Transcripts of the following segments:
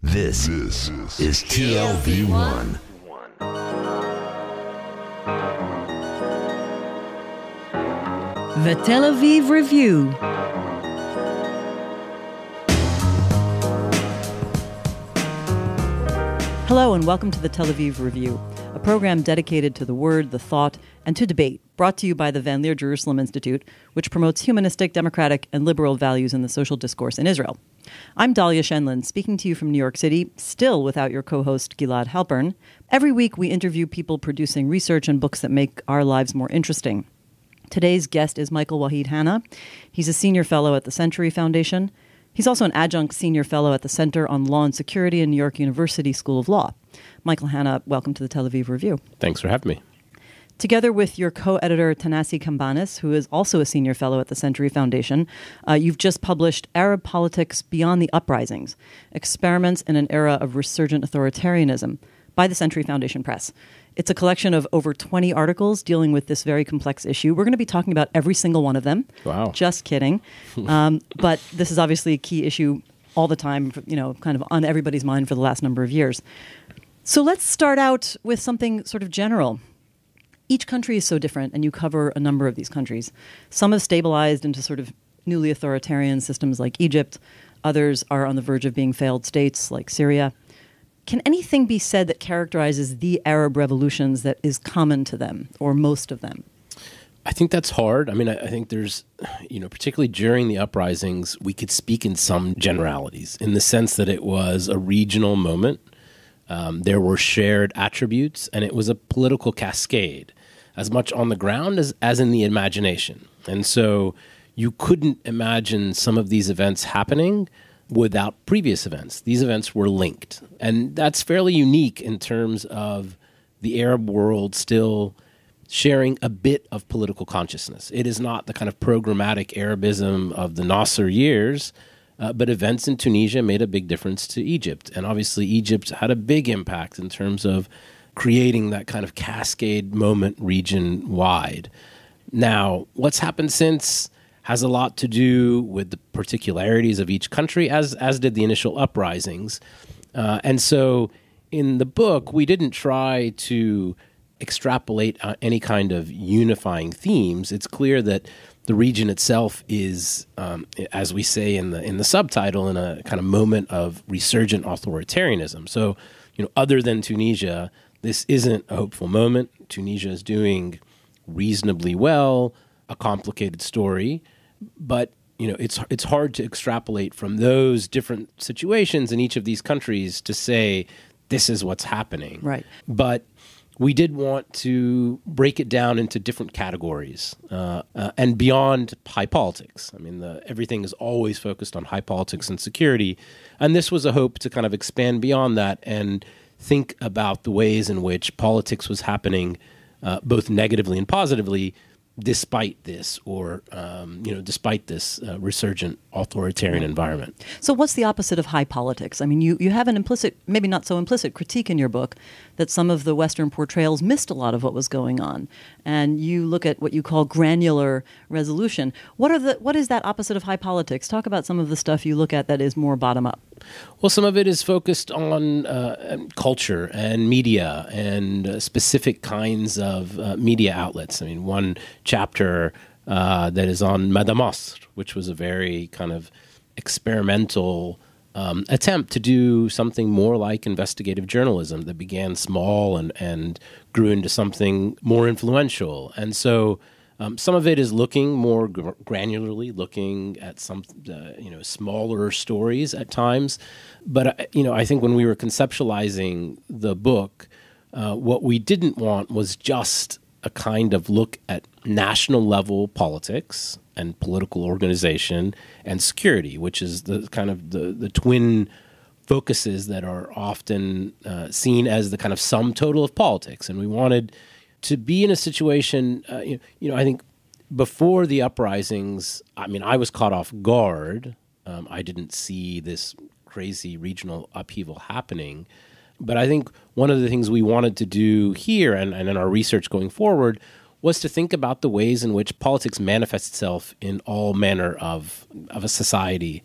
This is TLV1. The Tel Aviv Review. Hello and welcome to the Tel Aviv Review, a program dedicated to the word, the thought, and to debate, brought to you by the Van Leer Jerusalem Institute, which promotes humanistic, democratic, and liberal values in the social discourse in Israel. I'm Dahlia Shenlin, speaking to you from New York City, still without your co-host Gilad Halpern. Every week we interview people producing research and books that make our lives more interesting. Today's guest is Michael Wahid Hanna. He's a senior fellow at the Century Foundation. He's also an adjunct senior fellow at the Center on Law and Security in New York University School of Law. Michael Hanna, welcome to the Tel Aviv Review. Thanks for having me. Together with your co-editor Tanasi Kambanis, who is also a senior fellow at the Century Foundation, you've just published Arab Politics Beyond the Uprisings, Experiments in an Era of Resurgent Authoritarianism by the Century Foundation Press. It's a collection of over 20 articles dealing with this very complex issue. We're going to be talking about every single one of them. Wow. Just kidding. But this is obviously a key issue all the time, kind of on everybody's mind for the last number of years. So let's start out with something sort of general. Each country is so different, and you cover a number of these countries. Some have stabilized into sort of newly authoritarian systems like Egypt. Others are on the verge of being failed states like Syria. Can anything be said that characterizes the Arab revolutions that is common to them, or most of them? I think that's hard. I mean, I think there's, particularly during the uprisings, we could speak in some generalities, in the sense that it was a regional moment. There were shared attributes, and it was a political cascade, as much on the ground as in the imagination. And so you couldn't imagine some of these events happening without previous events. These events were linked. And that's fairly unique in terms of the Arab world still sharing a bit of political consciousness. It is not the kind of programmatic Arabism of the Nasser years, but events in Tunisia made a big difference to Egypt. And obviously Egypt had a big impact in terms of creating that kind of cascade moment region-wide. Now, what's happened since has a lot to do with the particularities of each country, as did the initial uprisings. And so in the book, we didn't try to extrapolate any kind of unifying themes. It's clear that the region itself is, as we say in the subtitle, in a kind of moment of resurgent authoritarianism. So, other than Tunisia, this isn't a hopeful moment. Tunisia is doing reasonably well, a complicated story, but it's hard to extrapolate from those different situations in each of these countries to say this is what's happening. Right. But we did want to break it down into different categories and beyond high politics. I mean, everything is always focused on high politics and security. And this was a hope to kind of expand beyond that and think about the ways in which politics was happening both negatively and positively despite this despite this resurgent authoritarian environment. So what's the opposite of high politics? I mean, you have an implicit, maybe not so implicit, critique in your book that some of the Western portrayals missed a lot of what was going on. And you look at what you call granular resolution. What is that opposite of high politics? Talk about some of the stuff you look at that is more bottom-up. Well, some of it is focused on culture and media and specific kinds of media outlets. I mean, one chapter that is on Madamasr, which was a very kind of experimental attempt to do something more like investigative journalism that began small and grew into something more influential. And so some of it is looking more granularly, looking at some smaller stories at times. But I think when we were conceptualizing the book, what we didn't want was just a kind of look at national level politics and political organization and security, which is the kind of the twin focuses that are often seen as the kind of sum total of politics. And we wanted to be in a situation, I think before the uprisings, I was caught off guard. I didn't see this crazy regional upheaval happening. But I think one of the things we wanted to do here and in our research going forward was to think about the ways in which politics manifests itself in all manner of a society.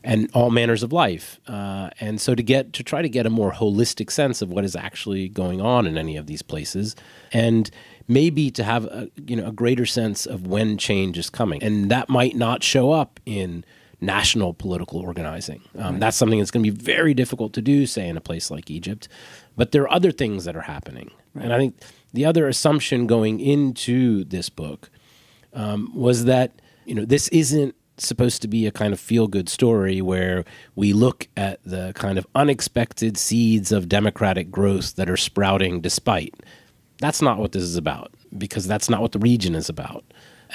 and all manners of life. And so to try to get a more holistic sense of what is actually going on in any of these places, and maybe to have a greater sense of when change is coming. And that might not show up in national political organizing. That's something that's going to be very difficult to do, say, in a place like Egypt. But there are other things that are happening. Right. And I think the other assumption going into this book was that, this isn't supposed to be a kind of feel-good story where we look at the kind of unexpected seeds of democratic growth that are sprouting despite. That's not what this is about, because that's not what the region is about.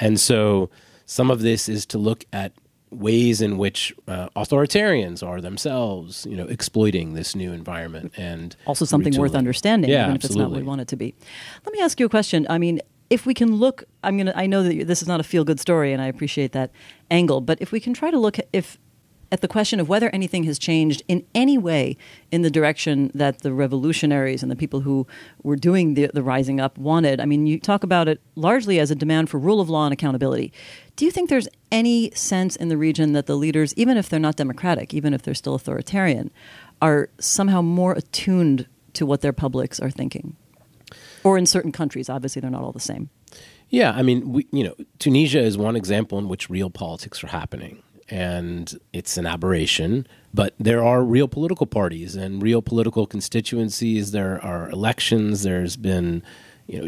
And so some of this is to look at ways in which authoritarians are themselves, exploiting this new environment, and also something worth understanding, even if absolutely. It's not what we want it to be. Let me ask you a question. I mean, if we can look, I know that this is not a feel-good story, and I appreciate that angle, but if we can try to look at the question of whether anything has changed in any way in the direction that the revolutionaries and the people who were doing the rising up wanted. I mean, you talk about it largely as a demand for rule of law and accountability. Do you think there's any sense in the region that the leaders, even if they're not democratic, even if they're still authoritarian, are somehow more attuned to what their publics are thinking? Or in certain countries, obviously they're not all the same. Yeah, I mean, Tunisia is one example in which real politics are happening. And it's an aberration, but there are real political parties and real political constituencies. There are elections. There's been,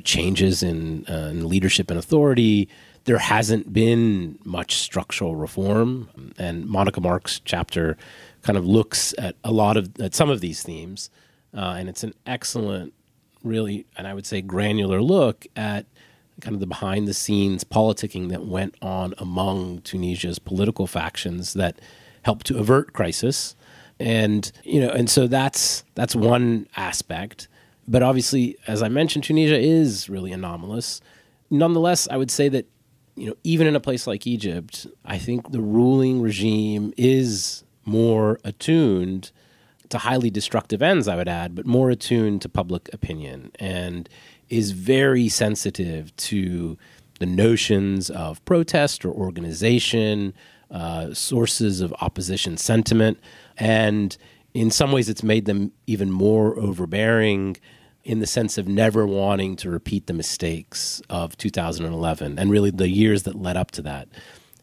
changes in leadership and authority. There hasn't been much structural reform, and Monica Marks' chapter kind of looks at at some of these themes, and it's an excellent, really, and I would say granular look at kind of the behind-the-scenes politicking that went on among Tunisia's political factions that helped to avert crisis. And, and so that's one aspect. But obviously, as I mentioned, Tunisia is really anomalous. Nonetheless, I would say that, even in a place like Egypt, I think the ruling regime is more attuned to highly destructive ends, I would add, but more attuned to public opinion, and is very sensitive to the notions of protest or organization, sources of opposition sentiment. And in some ways, it's made them even more overbearing in the sense of never wanting to repeat the mistakes of 2011 and really the years that led up to that.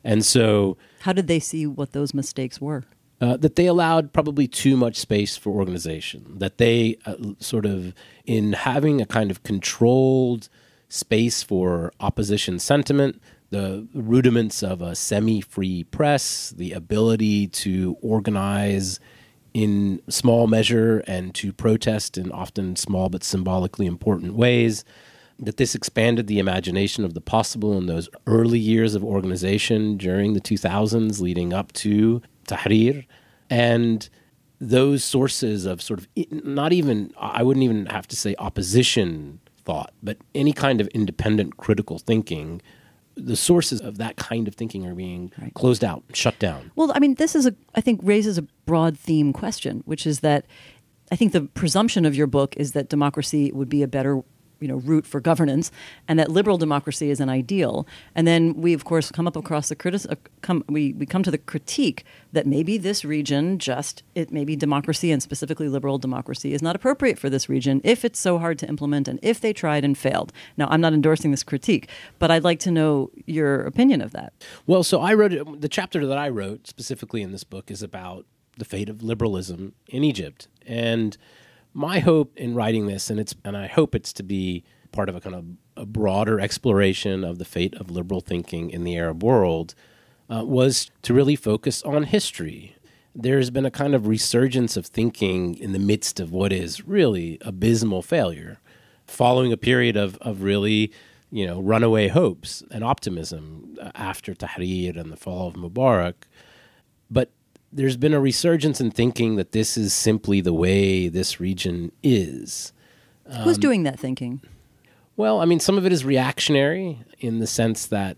And so, how did they see what those mistakes were? That they allowed probably too much space for organization, that they sort of, in having a kind of controlled space for opposition sentiment, the rudiments of a semi-free press, the ability to organize in small measure and to protest in often small but symbolically important ways, that this expanded the imagination of the possible in those early years of organization during the 2000s leading up to Tahrir. And those sources of sort of I wouldn't even have to say opposition thought, but any kind of independent critical thinking, the sources of that kind of thinking are being closed out, shut down. Well, I mean, this I think raises a broad theme question, which is that I think the presumption of your book is that democracy would be a better route for governance, and that liberal democracy is an ideal. And then we, of course, come across the we come to the critique that maybe this region maybe democracy, and specifically liberal democracy, is not appropriate for this region if it's so hard to implement and if they tried and failed. Now, I'm not endorsing this critique, but I'd like to know your opinion of that. Well, so the chapter that I wrote specifically in this book is about the fate of liberalism in Egypt. And my hope in writing this, and I hope it's to be part of a kind of a broader exploration of the fate of liberal thinking in the Arab world, was to really focus on history. There's been a kind of resurgence of thinking in the midst of what is really abysmal failure, following a period of really, runaway hopes and optimism after Tahrir and the fall of Mubarak. But there's been a resurgence in thinking that this is simply the way this region is. Who's doing that thinking? Well, I mean, some of it is reactionary in the sense that,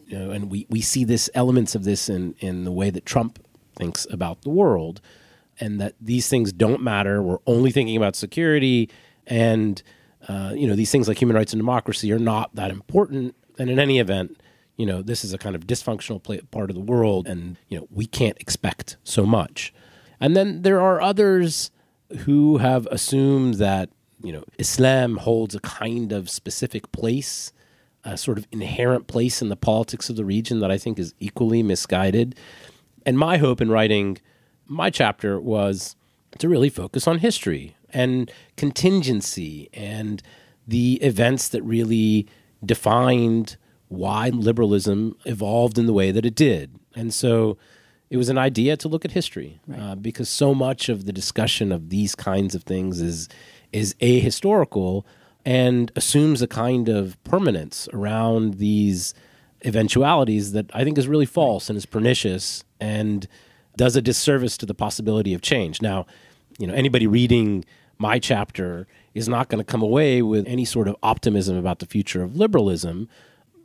and we see elements of this in the way that Trump thinks about the world, and that these things don't matter. We're only thinking about security, and, these things like human rights and democracy are not that important. And in any event, this is a kind of dysfunctional part of the world, and, we can't expect so much. And then there are others who have assumed that, Islam holds a kind of specific place, a sort of inherent place in the politics of the region that I think is equally misguided. And my hope in writing my chapter was to really focus on history and contingency and the events that really defined why liberalism evolved in the way that it did. And so it was an idea to look at history, because so much of the discussion of these kinds of things is ahistorical and assumes a kind of permanence around these eventualities that I think is really false and is pernicious and does a disservice to the possibility of change. Now, anybody reading my chapter is not going to come away with any sort of optimism about the future of liberalism,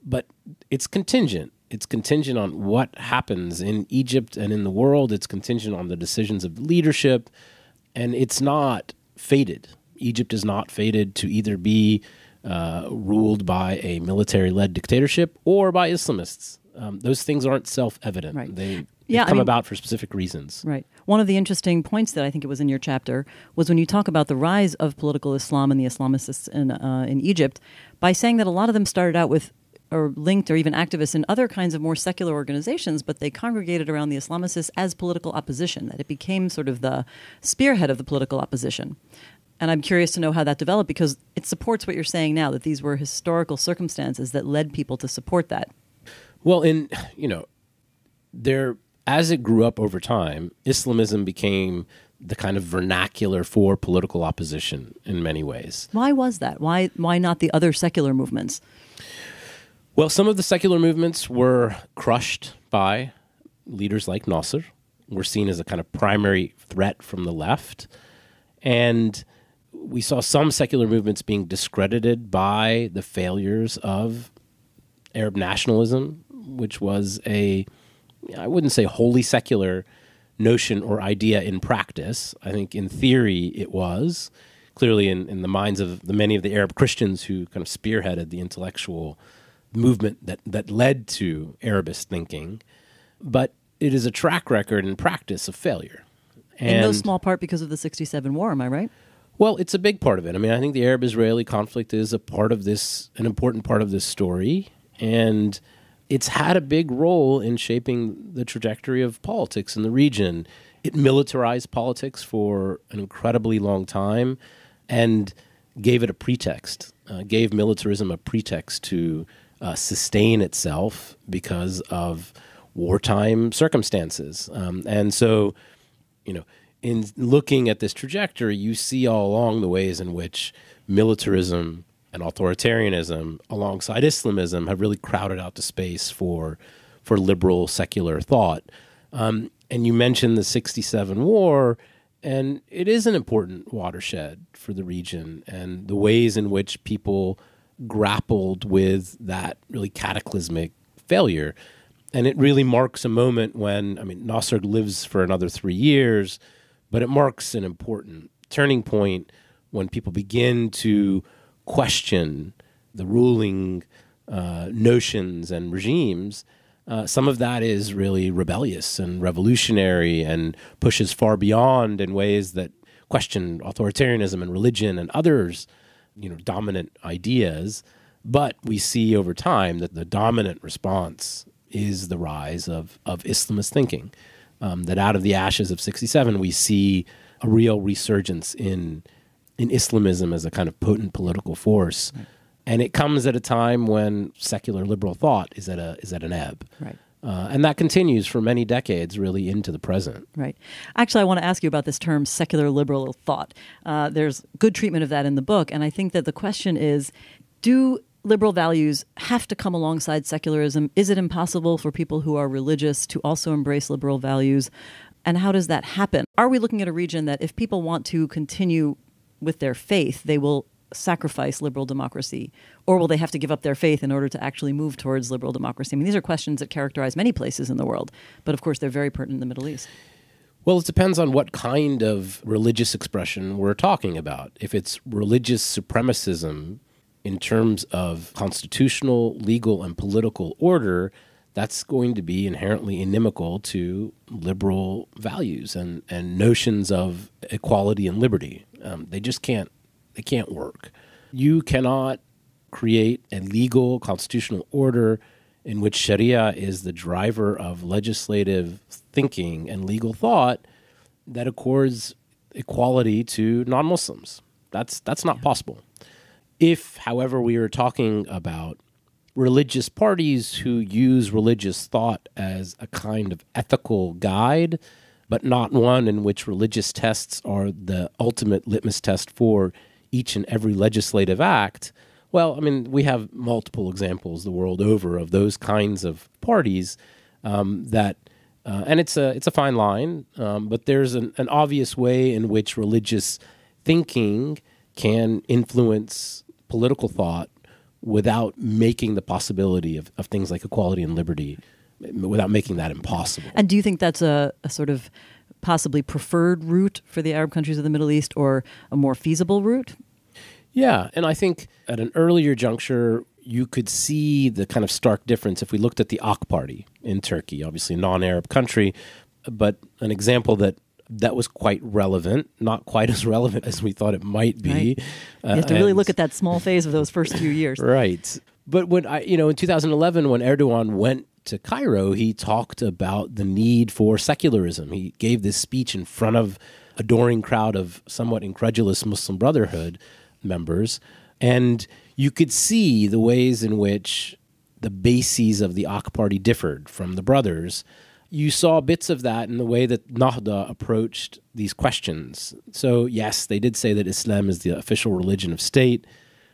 but it's contingent. It's contingent on what happens in Egypt and in the world. It's contingent on the decisions of leadership, and it's not fated. Egypt is not fated to either be ruled by a military-led dictatorship or by Islamists. Those things aren't self-evident. Right. They come about for specific reasons. Right. One of the interesting points that I think it was in your chapter was when you talk about the rise of political Islam and the Islamicists in Egypt, by saying that a lot of them started out with or linked or even activists in other kinds of more secular organizations, but they congregated around the Islamicists as political opposition, that it became sort of the spearhead of the political opposition. And I'm curious to know how that developed, because it supports what you're saying now, that these were historical circumstances that led people to support that. Well, as it grew up over time, Islamism became the kind of vernacular for political opposition in many ways. Why was that? Why not the other secular movements? Well, some of the secular movements were crushed by leaders like Nasser, were seen as a kind of primary threat from the left. And we saw some secular movements being discredited by the failures of Arab nationalism, which was I wouldn't say wholly secular notion or idea in practice. I think in theory it was. Clearly in the minds of many of the Arab Christians who kind of spearheaded the intellectual movement that led to Arabist thinking. But it is a track record in practice of failure. In no small part because of the 67 war, am I right? Well, it's a big part of it. I mean, I think the Arab-Israeli conflict is an important part of this story, and it's had a big role in shaping the trajectory of politics in the region. It militarized politics for an incredibly long time and gave it a pretext, gave militarism a pretext to sustain itself because of wartime circumstances. And so, in looking at this trajectory, you see all along the ways in which militarism and authoritarianism alongside Islamism have really crowded out the space for liberal secular thought. And you mentioned the 67 war, and it is an important watershed for the region and the ways in which people grappled with that really cataclysmic failure. And it really marks a moment when, Nasser lives for another 3 years, but it marks an important turning point when people begin to question the ruling notions and regimes. Some of that is really rebellious and revolutionary and pushes far beyond in ways that question authoritarianism and religion and others, dominant ideas. But we see over time that the dominant response is the rise of Islamist thinking. That out of the ashes of 67, we see a real resurgence in Islamism as a kind of potent political force. Right. And it comes at a time when secular liberal thought is at an ebb. Right. And that continues for many decades, really into the present. Right. Actually, I want to ask you about this term, secular liberal thought. There's good treatment of that in the book, and I think that the question is, do liberal values have to come alongside secularism? Is it impossible for people who are religious to also embrace liberal values? And how does that happen? Are we looking at a region that if people want to continue with their faith, they will sacrifice liberal democracy? Or will they have to give up their faith in order to actually move towards liberal democracy? These are questions that characterize many places in the world, but of course they're very pertinent in the Middle East. Well, it depends on what kind of religious expression we're talking about. If it's religious supremacism in terms of constitutional, legal, and political order, that's going to be inherently inimical to liberal values and notions of equality and liberty. They just can't work. You cannot create a legal constitutional order in which Sharia is the driver of legislative thinking and legal thought that accords equality to non-Muslims. That's not possible. If, however, we are talking about religious parties who use religious thought as a kind of ethical guide, but not one in which religious tests are the ultimate litmus test for each and every legislative act, well, I mean, we have multiple examples the world over of those kinds of parties and it's a fine line, but there's an obvious way in which religious thinking can influence political thought without making the possibility of things like equality and liberty, without making that impossible. And do you think that's a sort of possibly preferred route for the Arab countries of the Middle East, or a more feasible route? Yeah, and I think at an earlier juncture, you could see the kind of stark difference if we looked at the AK Party in Turkey, obviously a non-Arab country, but an example that was quite relevant, not quite as relevant as we thought it might be. Right. You have to really look at that small phase of those first few years. Right. But when in 2011, when Erdogan went to Cairo, he talked about the need for secularism. He gave this speech in front of a adoring crowd of somewhat incredulous Muslim Brotherhood members, and you could see the ways in which the bases of the AK Party differed from the brothers. You saw bits of that in the way that Nahda approached these questions. So yes, they did say that Islam is the official religion of state.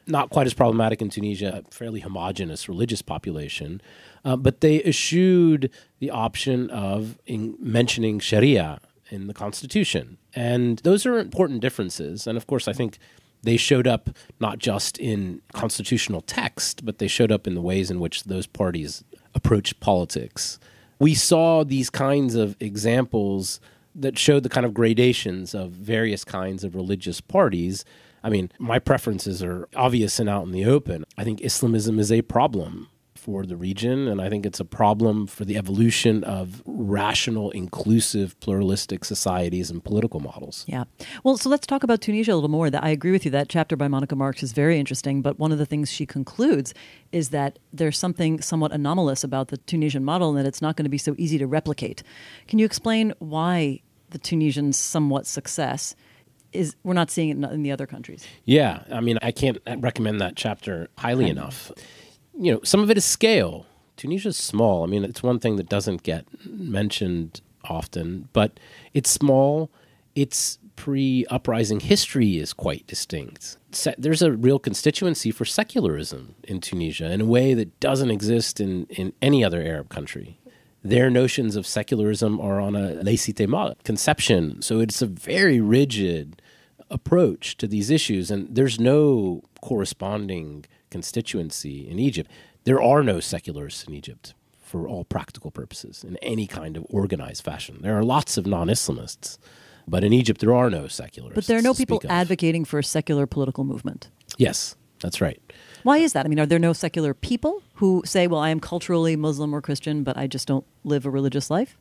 Not quite as problematic in Tunisia, a fairly homogenous religious population. But they eschewed the option of mentioning Sharia in the constitution. And those are important differences. And of course, I think they showed up not just in constitutional text, but they showed up in the ways in which those parties approached politics. We saw these kinds of examples that showed the kind of gradations of various kinds of religious parties. I mean, my preferences are obvious and out in the open. I think Islamism is a problem for the region, and I think it's a problem for the evolution of rational, inclusive, pluralistic societies and political models. Yeah. Well, so let's talk about Tunisia a little more. I agree with you. That chapter by Monica Marks is very interesting, but one of the things she concludes is that there's something somewhat anomalous about the Tunisian model and that it's not going to be so easy to replicate. Can you explain why the Tunisian somewhat success is we're not seeing it in the other countries? Yeah. I mean, I can't recommend that chapter highly enough. Some of it is scale. Tunisia is small. I mean, it's one thing that doesn't get mentioned often, but it's small. Its pre-uprising history is quite distinct. There's a real constituency for secularism in Tunisia in a way that doesn't exist in any other Arab country. Their notions of secularism are on a laïcité conception, so it's a very rigid approach to these issues, and there's no corresponding constituency in Egypt. There are no secularists in Egypt for all practical purposes in any kind of organized fashion. There are lots of non-Islamists, but in Egypt there are no secularists. But there are no people advocating for a secular political movement. Yes, that's right. Why is that? I mean, are there no secular people who say, well, I am culturally Muslim or Christian, but I just don't live a religious life?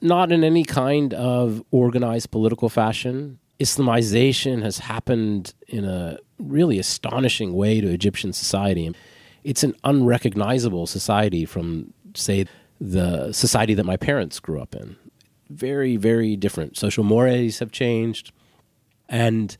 Not in any kind of organized political fashion. Islamization has happened in a really astonishing way to Egyptian society. It's an unrecognizable society from, say, the society that my parents grew up in. Very, very different. Social mores have changed, and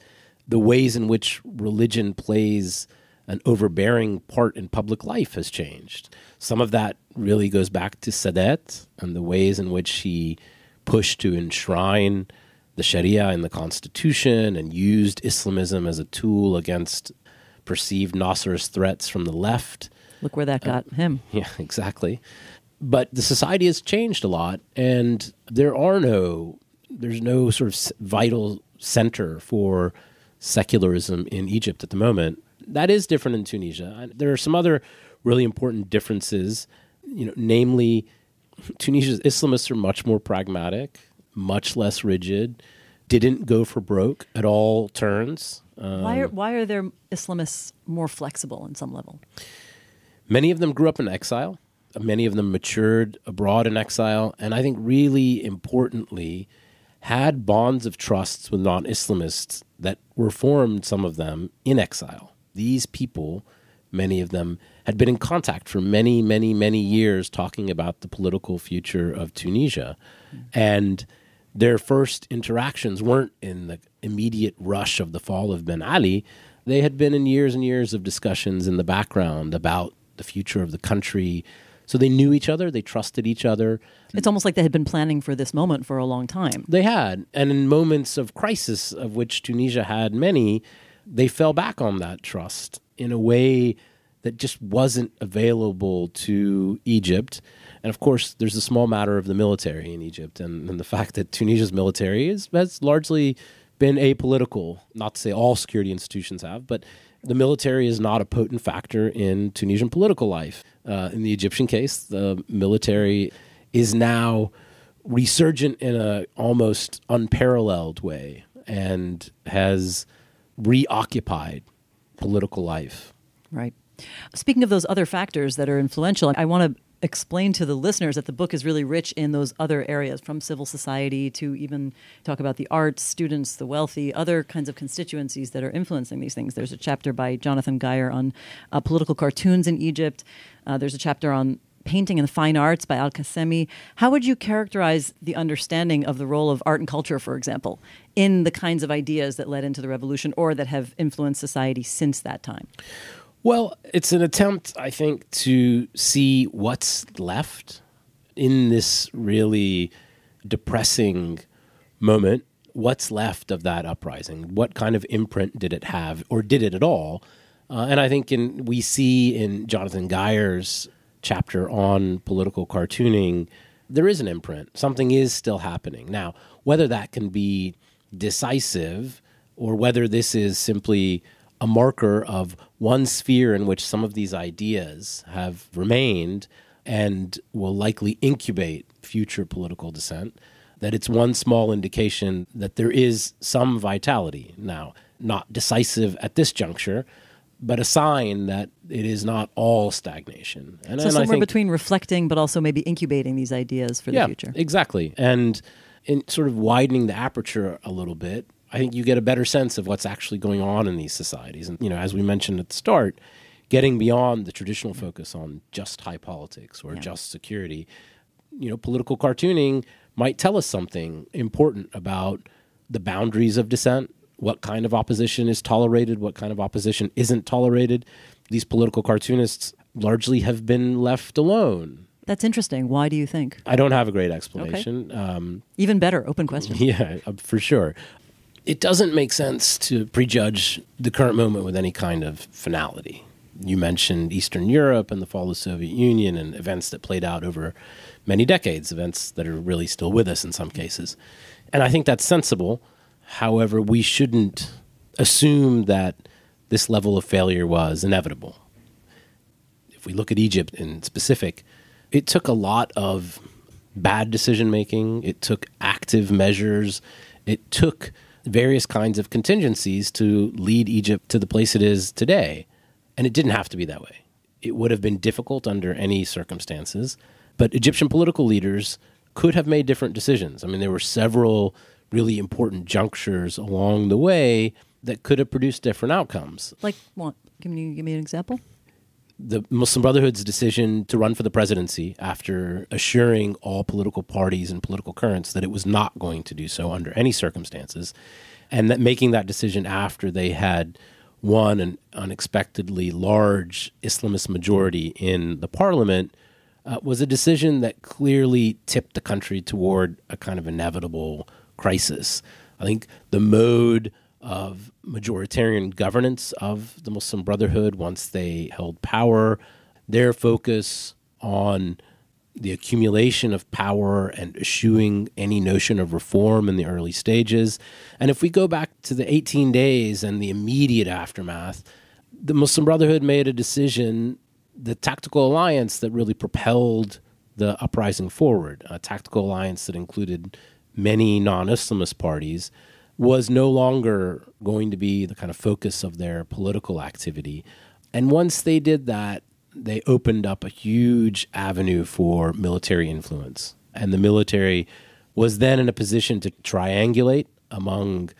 the ways in which religion plays an overbearing part in public life has changed. Some of that really goes back to Sadat and the ways in which he pushed to enshrine the Sharia in the constitution and used Islamism as a tool against perceived Nasserist threats from the left. Look where that got him. Yeah, exactly. But the society has changed a lot, and there's no sort of vital center for secularism in Egypt at the moment. That is different in Tunisia. There are some other really important differences, namely Tunisia's Islamists are much more pragmatic, much less rigid. didn't go for broke at all turns. Why are their Islamists more flexible in some level? Many of them grew up in exile. Many of them matured abroad in exile. And I think really importantly, had bonds of trust with non-Islamists that were formed, some of them, in exile. These people, many of them, had been in contact for many, many, many years talking about the political future of Tunisia. And their first interactions weren't in the immediate rush of the fall of Ben Ali. They had been in years and years of discussions in the background about the future of the country. So they knew each other, they trusted each other. It's almost like they had been planning for this moment for a long time. They had. And in moments of crisis, of which Tunisia had many, they fell back on that trust in a way that just wasn't available to Egypt. And of course, there's a small matter of the military in Egypt and the fact that Tunisia's military has largely been apolitical. Not to say all security institutions have, but the military is not a potent factor in Tunisian political life. In the Egyptian case, the military is now resurgent in an almost unparalleled way and has reoccupied political life. Right. Speaking of those other factors that are influential, I want to explain to the listeners that the book is really rich in those other areas, from civil society to even talk about the arts, students, the wealthy, other kinds of constituencies that are influencing these things. There's a chapter by Jonathan Geyer on political cartoons in Egypt. There's a chapter on painting and the fine arts by Al-Qasemi. How would you characterize the understanding of the role of art and culture, for example, in the kinds of ideas that led into the revolution or that have influenced society since that time? Well, it's an attempt, I think, to see what's left in this really depressing moment. What's left of that uprising? What kind of imprint did it have, or did it at all? And I think we see in Jonathan Geyer's chapter on political cartooning, there is an imprint. Something is still happening. Now, whether that can be decisive or whether this is simply a marker of one sphere in which some of these ideas have remained and will likely incubate future political dissent, that it's one small indication that there is some vitality. Now, not decisive at this juncture, but a sign that it is not all stagnation. So somewhere between reflecting but also maybe incubating these ideas for the future. Exactly. And in sort of widening the aperture a little bit, I think you get a better sense of what's actually going on in these societies. And, as we mentioned at the start, getting beyond the traditional focus on just high politics or just security, political cartooning might tell us something important about the boundaries of dissent, what kind of opposition is tolerated, what kind of opposition isn't tolerated. These political cartoonists largely have been left alone. That's interesting. Why do you think? I don't have a great explanation. Okay. Even better, open question. Yeah, for sure. It doesn't make sense to prejudge the current moment with any kind of finality. You mentioned Eastern Europe and the fall of the Soviet Union and events that played out over many decades, events that are really still with us in some cases. And I think that's sensible. However, we shouldn't assume that this level of failure was inevitable. If we look at Egypt in specific, it took a lot of bad decision-making. It took active measures. It took various kinds of contingencies to lead Egypt to the place it is today. And it didn't have to be that way. It would have been difficult under any circumstances, but Egyptian political leaders could have made different decisions. I mean, there were several really important junctures along the way that could have produced different outcomes. Like what? Can you give me an example? The Muslim Brotherhood's decision to run for the presidency after assuring all political parties and political currents that it was not going to do so under any circumstances, and that making that decision after they had won an unexpectedly large Islamist majority in the parliament was a decision that clearly tipped the country toward a kind of inevitable crisis. I think the mode of majoritarian governance of the Muslim Brotherhood once they held power, their focus on the accumulation of power and eschewing any notion of reform in the early stages. And if we go back to the 18 days and the immediate aftermath, the Muslim Brotherhood made a decision, the tactical alliance that really propelled the uprising forward, a tactical alliance that included many non-Islamist parties, was no longer going to be the kind of focus of their political activity. And once they did that, they opened up a huge avenue for military influence. And the military was then in a position to triangulate among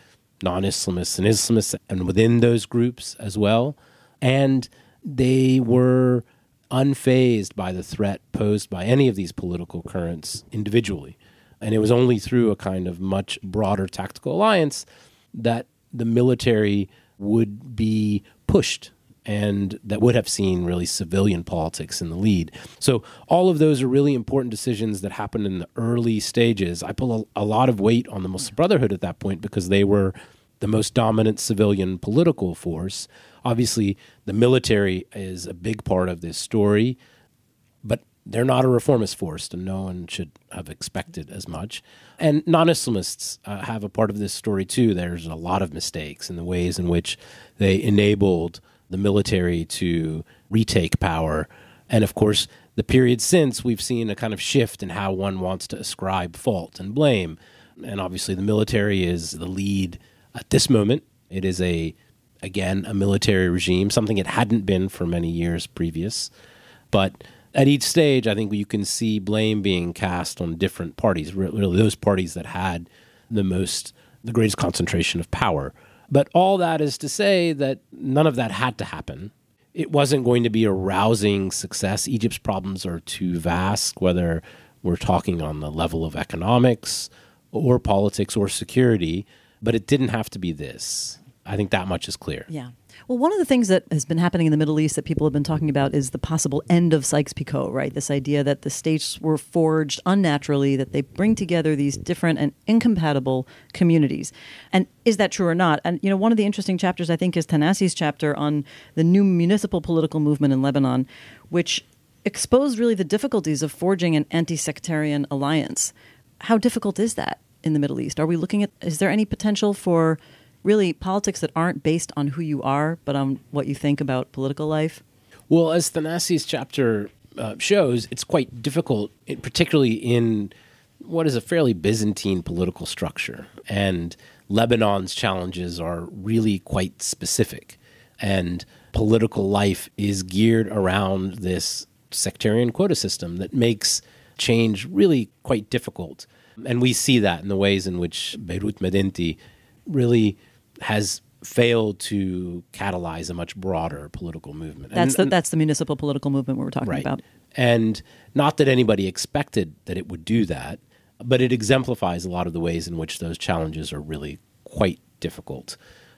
non-Islamists and Islamists and within those groups as well. And they were unfazed by the threat posed by any of these political currents individually. And it was only through a kind of much broader tactical alliance that the military would be pushed and that would have seen really civilian politics in the lead. So all of those are really important decisions that happened in the early stages. I pull a lot of weight on the Muslim Brotherhood at that point because they were the most dominant civilian political force. Obviously, the military is a big part of this story, but they're not a reformist force, and no one should have expected as much. And non-Islamists have a part of this story too. There's a lot of mistakes in the ways in which they enabled the military to retake power. And of course, the period since, we've seen a kind of shift in how one wants to ascribe fault and blame. And obviously the military is the lead at this moment. It is again, a military regime, something it hadn't been for many years previous. But at each stage, I think you can see blame being cast on different parties, really those parties that had the greatest concentration of power. But all that is to say that none of that had to happen. It wasn't going to be a rousing success. Egypt's problems are too vast, whether we're talking on the level of economics or politics or security, but it didn't have to be this. I think that much is clear. Yeah. Well, one of the things that has been happening in the Middle East that people have been talking about is the possible end of Sykes-Picot, right? This idea that the states were forged unnaturally, that they bring together these different and incompatible communities. And is that true or not? And, one of the interesting chapters, I think, is Tanassi's chapter on the new municipal political movement in Lebanon, which exposed really the difficulties of forging an anti-sectarian alliance. How difficult is that in the Middle East? Are we looking at, is there any potential for really politics that aren't based on who you are, but on what you think about political life? Well, as Tanassi's chapter shows, it's quite difficult, particularly in what is a fairly Byzantine political structure. And Lebanon's challenges are really quite specific. And political life is geared around this sectarian quota system that makes change really quite difficult. And we see that in the ways in which Beirut Medinti really has failed to catalyze a much broader political movement. That's the municipal political movement we were talking about. And not that anybody expected that it would do that, but it exemplifies a lot of the ways in which those challenges are really quite difficult.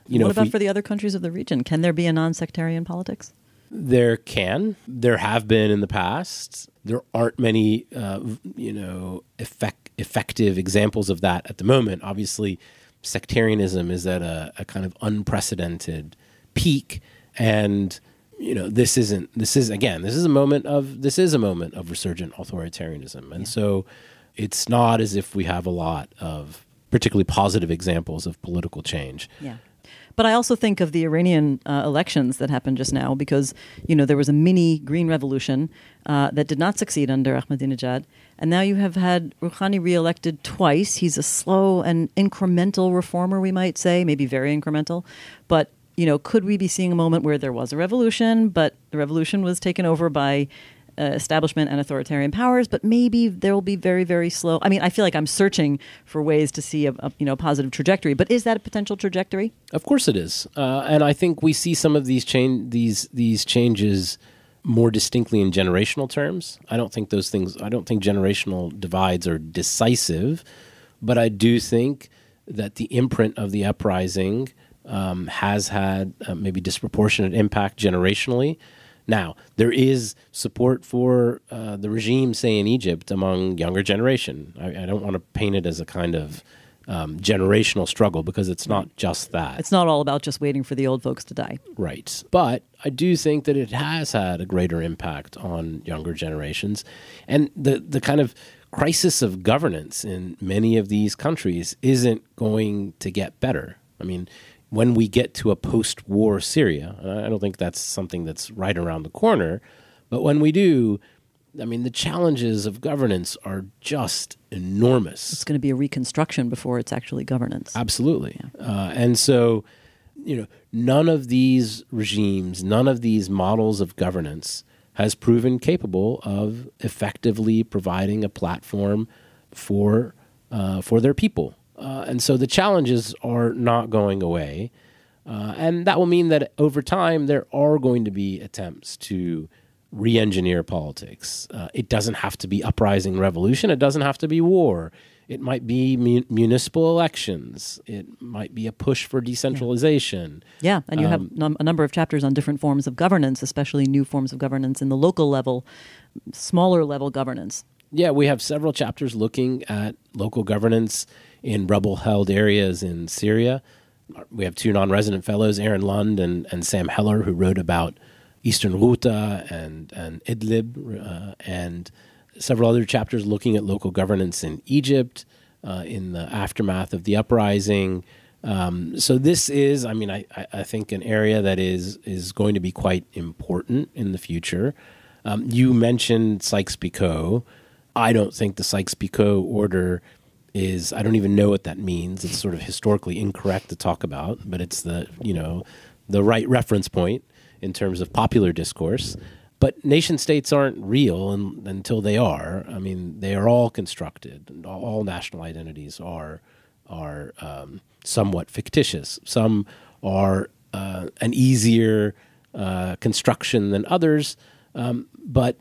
What about for the other countries of the region? Can there be a non-sectarian politics? There can. There have been in the past. There aren't many, effective examples of that at the moment. Obviously, sectarianism is at a kind of unprecedented peak, and this is a moment of resurgent authoritarianism, and so it's not as if we have a lot of particularly positive examples of political change. Yeah. But I also think of the Iranian elections that happened just now because, there was a mini green revolution that did not succeed under Ahmadinejad. And now you have had Rouhani reelected twice. He's a slow and incremental reformer, we might say, maybe very incremental. But, could we be seeing a moment where there was a revolution, but the revolution was taken over by establishment and authoritarian powers, but maybe there will be very, very slow. I mean, I feel like I'm searching for ways to see a positive trajectory, but is that a potential trajectory? Of course it is. And I think we see some of these changes more distinctly in generational terms. I don't think generational divides are decisive, but I do think that the imprint of the uprising has had maybe disproportionate impact generationally. Now, there is support for the regime, say, in Egypt among younger generation. I don't want to paint it as a kind of generational struggle because it's not just that. It's not all about just waiting for the old folks to die. Right. But I do think that it has had a greater impact on younger generations. And the kind of crisis of governance in many of these countries isn't going to get better. I mean, when we get to a post-war Syria, I don't think that's something that's right around the corner, but when we do, I mean, the challenges of governance are just enormous. It's going to be a reconstruction before it's actually governance. Absolutely. Yeah. And so, none of these regimes, none of these models of governance has proven capable of effectively providing a platform for their people. And so the challenges are not going away. And that will mean that over time, there are going to be attempts to re-engineer politics. It doesn't have to be uprising revolution. It doesn't have to be war. It might be municipal elections. It might be a push for decentralization. Yeah, and you have a number of chapters on different forms of governance, especially new forms of governance in the local level, smaller level governance. Yeah, we have several chapters looking at local governance in rebel-held areas in Syria. We have two non-resident fellows, Aaron Lund and Sam Heller, who wrote about Eastern Ghouta and Idlib, and several other chapters looking at local governance in Egypt in the aftermath of the uprising. So this is, I think, an area that is going to be quite important in the future. You mentioned Sykes-Picot. I don't think the Sykes-Picot order is, I don't even know what that means. It's sort of historically incorrect to talk about, but it's the right reference point in terms of popular discourse. But nation states aren't real until they are. I mean, they are all constructed. All national identities are somewhat fictitious. Some are an easier construction than others, but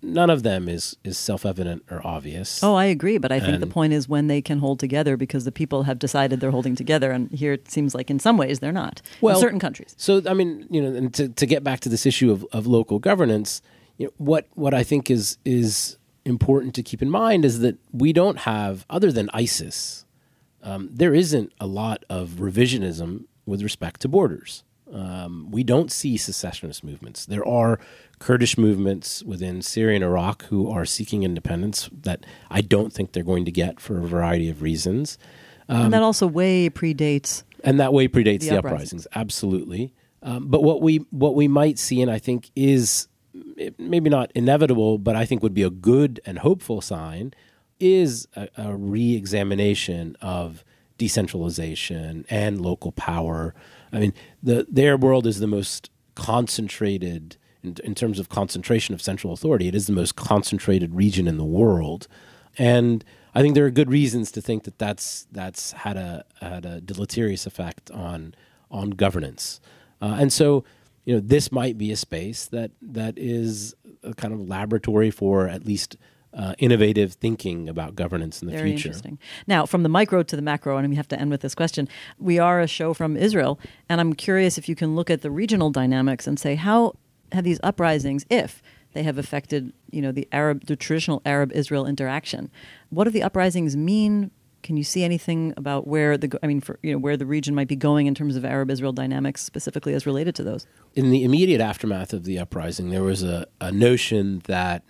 none of them is self-evident or obvious. Oh, I agree, but I think the point is when they can hold together because the people have decided they're holding together, and here it seems like in some ways they're not, in certain countries. So, and to get back to this issue of local governance, what I think is important to keep in mind is that we don't have, other than ISIS, there isn't a lot of revisionism with respect to borders. We don't see secessionist movements. There are Kurdish movements within Syria and Iraq who are seeking independence that I don't think they're going to get for a variety of reasons. And that also way predates. And that way predates the uprisings, absolutely. But what we might see, and I think is maybe not inevitable, but I think would be a good and hopeful sign, is a re-examination of decentralization and local power. I mean, the Arab world is the most concentrated, in terms of concentration of central authority, it is the most concentrated region in the world. And I think there are good reasons to think that that's had a deleterious effect on governance. And so, this might be a space that is a kind of laboratory for at least innovative thinking about governance in the Very future. Interesting. Now, from the micro to the macro, and we have to end with this question. We are a show from Israel, and I'm curious if you can look at the regional dynamics and say, how have these uprisings, if they have affected, the traditional Arab-Israel interaction, what do the uprisings mean? Can you see anything about where where the region might be going in terms of Arab-Israel dynamics, specifically as related to those? In the immediate aftermath of the uprising, there was a notion that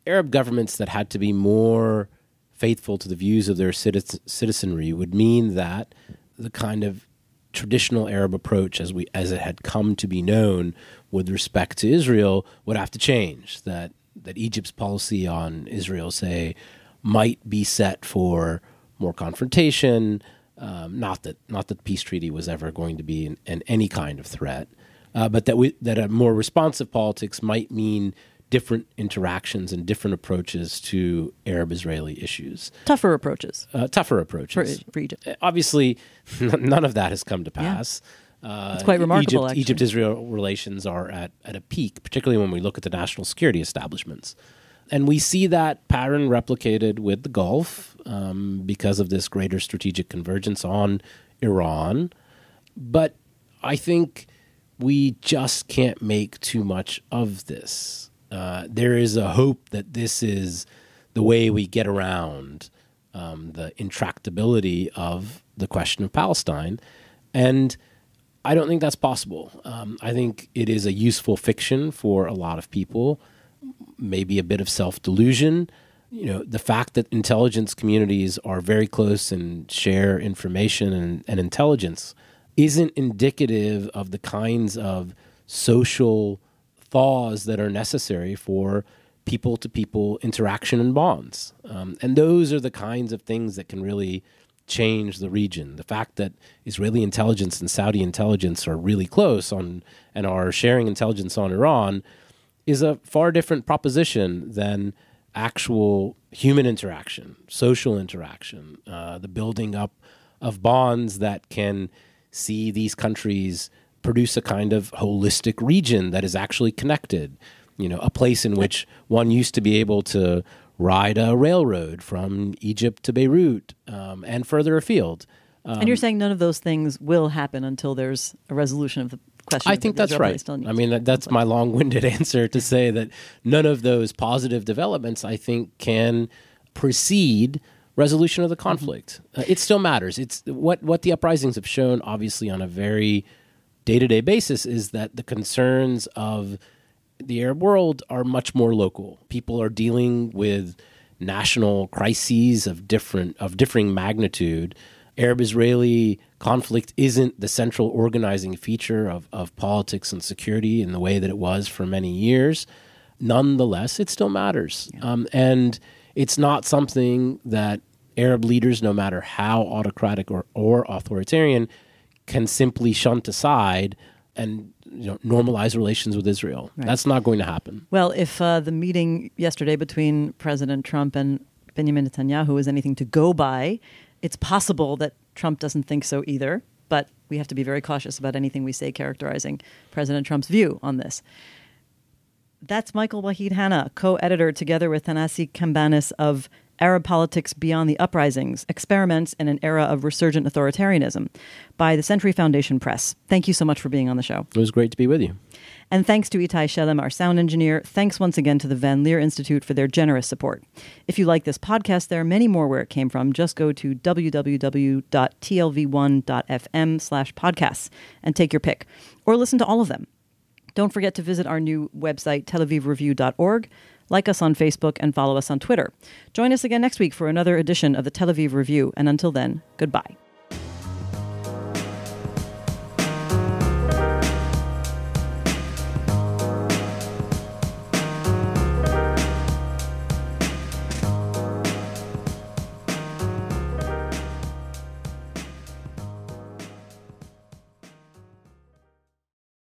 Arab governments that had to be more faithful to the views of their citizenry would mean that the kind of traditional Arab approach as it had come to be known with respect to Israel would have to change, that Egypt's policy on Israel, say, might be set for more confrontation, not that the peace treaty was ever going to be an any kind of threat, but that a more responsive politics might mean different interactions and different approaches to Arab-Israeli issues. Tougher approaches. For Egypt. Obviously, none of that has come to pass. Yeah. It's quite remarkable, actually. Egypt-Israel relations are at a peak, particularly when we look at the national security establishments. And we see that pattern replicated with the Gulf because of this greater strategic convergence on Iran. But I think we just can't make too much of this. There is a hope that this is the way we get around the intractability of the question of Palestine. And I don't think that's possible. I think it is a useful fiction for a lot of people, maybe a bit of self-delusion. The fact that intelligence communities are very close and share information and intelligence isn't indicative of the kinds of social thaws that are necessary for people-to-people interaction and bonds. And those are the kinds of things that can really change the region. The fact that Israeli intelligence and Saudi intelligence are really close and are sharing intelligence on Iran is a far different proposition than actual human interaction, social interaction, the building up of bonds that can see these countries produce a kind of holistic region that is actually connected. A place in which one used to be able to ride a railroad from Egypt to Beirut and further afield. And you're saying none of those things will happen until there's a resolution of the question. I think that's right. I mean, that's my long-winded answer to say that none of those positive developments, I think, can precede resolution of the conflict. It still matters. It's what the uprisings have shown, obviously, on a very day-to-day basis, is that the concerns of the Arab world are much more local. People are dealing with national crises of differing magnitude. Arab-Israeli conflict isn't the central organizing feature of politics and security in the way that it was for many years. Nonetheless, it still matters. Yeah. And it's not something that Arab leaders, no matter how autocratic or authoritarian, can simply shunt aside and normalize relations with Israel. Right. That's not going to happen. Well, if the meeting yesterday between President Trump and Benjamin Netanyahu is anything to go by, it's possible that Trump doesn't think so either, but we have to be very cautious about anything we say characterizing President Trump's view on this. That's Michael Waheed Hanna, co-editor together with Thanasi Kambanis of Arab Politics Beyond the Uprisings, Experiments in an Era of Resurgent Authoritarianism by the Century Foundation Press. Thank you so much for being on the show. It was great to be with you. And thanks to Itai Shelem, our sound engineer. Thanks once again to the Van Leer Institute for their generous support. If you like this podcast, there are many more where it came from. Just go to www.tlv1.fm/podcasts and take your pick, or listen to all of them. Don't forget to visit our new website, TelAvivReview.org. Like us on Facebook and follow us on Twitter. Join us again next week for another edition of the Tel Aviv Review. And until then, goodbye.